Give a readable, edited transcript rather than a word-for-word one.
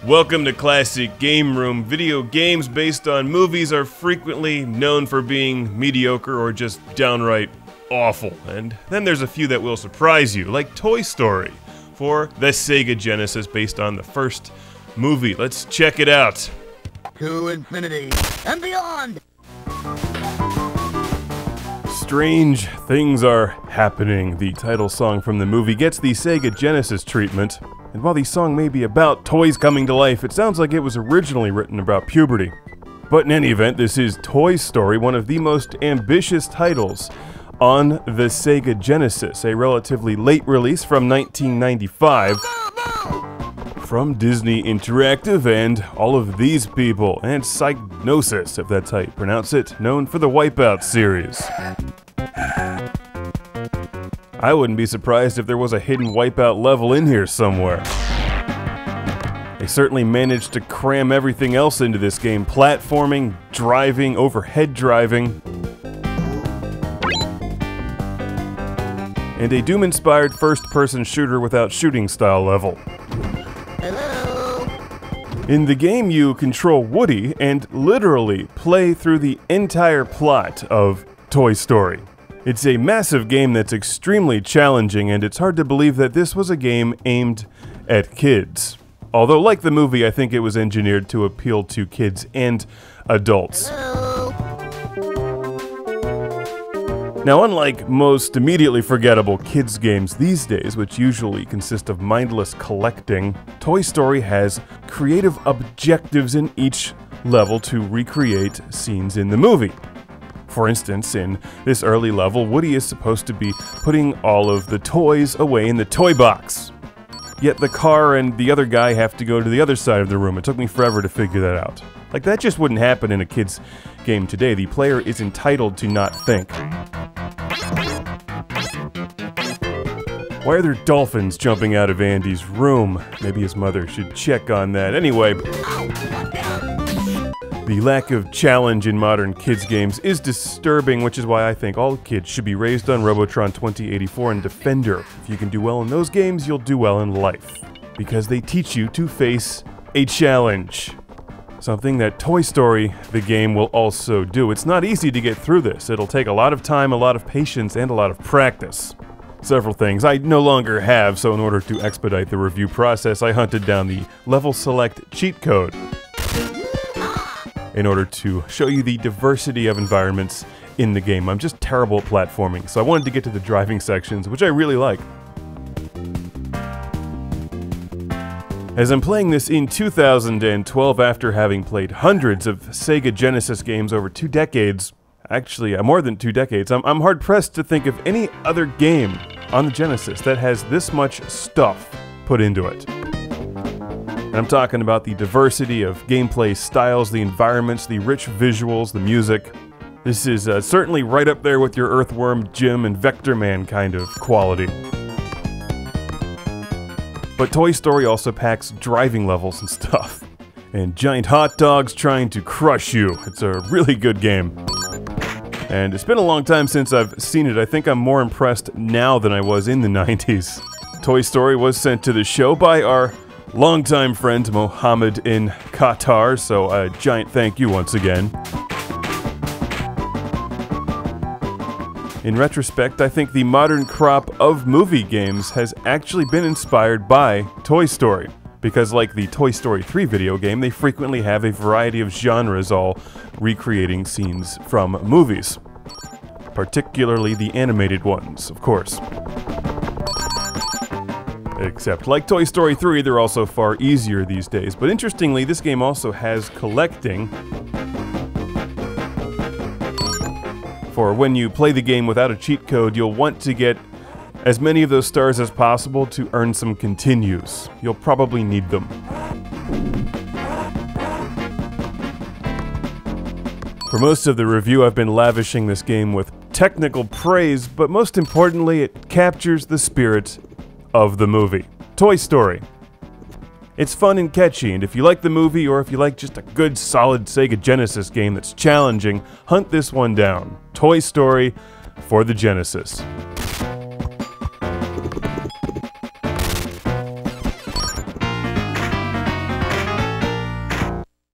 Welcome to Classic Game Room. Video games based on movies are frequently known for being mediocre or just downright awful. And then there's a few that will surprise you, like Toy Story for the Sega Genesis based on the first movie. Let's check it out. To infinity and beyond! Strange things are happening. The title song from the movie gets the Sega Genesis treatment. And while the song may be about toys coming to life, it sounds like it was originally written about puberty. But in any event, this is Toy Story, one of the most ambitious titles on the Sega Genesis, a relatively late release from 1995 from Disney Interactive and all of these people, and Psygnosis, if that's how you pronounce it, known for the Wipeout series. I wouldn't be surprised if there was a hidden Wipeout level in here somewhere. They certainly managed to cram everything else into this game: platforming, driving, overhead driving, and a Doom-inspired first-person shooter without shooting style level. Hello? In the game, you control Woody and literally play through the entire plot of Toy Story. It's a massive game that's extremely challenging, and it's hard to believe that this was a game aimed at kids. Although, like the movie, I think it was engineered to appeal to kids and adults. Hello? Now, unlike most immediately forgettable kids' games these days, which usually consist of mindless collecting, Toy Story has creative objectives in each level to recreate scenes in the movie. For instance, in this early level, Woody is supposed to be putting all of the toys away in the toy box. Yet the car and the other guy have to go to the other side of the room. It took me forever to figure that out. Like, that just wouldn't happen in a kid's game today. The player is entitled to not think. Why are there dolphins jumping out of Andy's room? Maybe his mother should check on that. Anyway, the lack of challenge in modern kids' games is disturbing, which is why I think all kids should be raised on Robotron 2084 and Defender. If you can do well in those games, you'll do well in life, because they teach you to face a challenge. Something that Toy Story, the game, will also do. It's not easy to get through this. It'll take a lot of time, a lot of patience, and a lot of practice. Several things I no longer have, so in order to expedite the review process, I hunted down the level select cheat code in order to show you the diversity of environments in the game. I'm just terrible at platforming, so I wanted to get to the driving sections, which I really like. As I'm playing this in 2012 after having played hundreds of Sega Genesis games over 2 decades, actually more than 2 decades, I'm hard-pressed to think of any other game on the Genesis that has this much stuff put into it. And I'm talking about the diversity of gameplay styles, the environments, the rich visuals, the music. This is certainly right up there with your Earthworm Jim and Vector Man kind of quality. But Toy Story also packs driving levels and stuff, and giant hot dogs trying to crush you. It's a really good game. And it's been a long time since I've seen it. I think I'm more impressed now than I was in the 90s. Toy Story was sent to the show by our longtime friend Mohammed in Qatar, so a giant thank you once again. In retrospect, I think the modern crop of movie games has actually been inspired by Toy Story, because like the Toy Story 3 video game, they frequently have a variety of genres all recreating scenes from movies. Particularly the animated ones, of course. Except, like Toy Story 3, they're also far easier these days. But interestingly, this game also has collecting. For when you play the game without a cheat code, you'll want to get as many of those stars as possible to earn some continues. You'll probably need them. For most of the review, I've been lavishing this game with technical praise, but most importantly, it captures the spirit of the movie. Toy Story. It's fun and catchy, and if you like the movie, or if you like just a good, solid Sega Genesis game that's challenging, hunt this one down. Toy Story for the Genesis.